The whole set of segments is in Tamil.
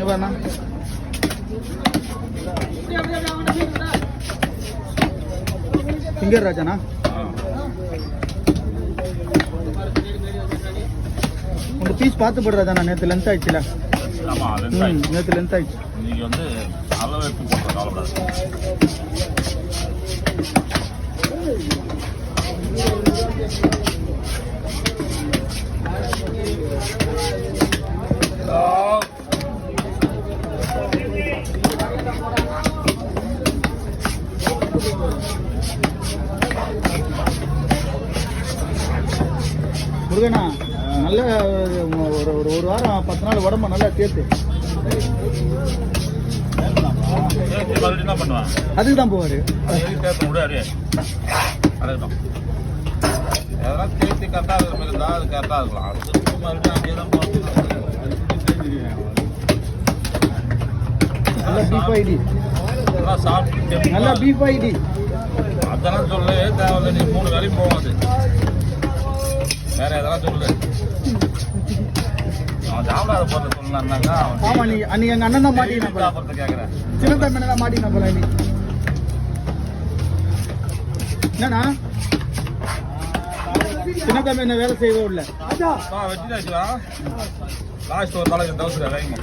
இங்கே பாருண்ணா. ஃபிங்கர் ராஜாண்ணா. உங்க பீஸ் பார்த்து போடுறதாண்ணா. நேற்று லென்த் ஆயிடுச்சுல. நேற்று லென்த் ஆயிடுச்சு. நீங்க வந்து அளவு எடுத்து போடுற கவலைப்படாது. முருகனா நல்ல ஒரு வாரம் 10 நாள் உடம்பு நல்லா சேர்த்து அதுக்கு தான் போவாரு. சேர்த்து கரெக்டாக இருக்கிற மாதிரி இருந்தால் அது கரெக்டாக இருக்கலாம். அது மறுபடியும் அங்கேயே தான் நல்லா பீஃப் ஐடி, நல்லா பீஃப் ஐடி அதெல்லாம் சொல்லவே தேவையில்லை. நீ 3 வேலையும் போகாது. வேற எதெல்லாம் சொல்லு. அவன் சாப்பிடாத போகிறத சொல்லலான்னாங்க. ஆமா, நீ அன்னைக்கு எங்கள் அண்ணன் தான் மாட்டினா கேட்குறேன். சின்ன தம்பி தான் மாட்டினா போல. நீ என்னண்ணா சின்ன தம்பி என்ன வேலை செய்யவே இல்லை. வச்சுட்டாச்சுவா லாஸ்ட் ஒரு நாளைக்கு தவிர வேகமா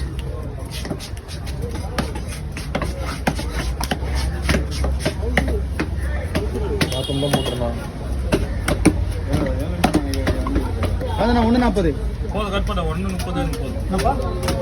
அதான் 1:40 போதும். கட் பண்ண 1:30 போதும்.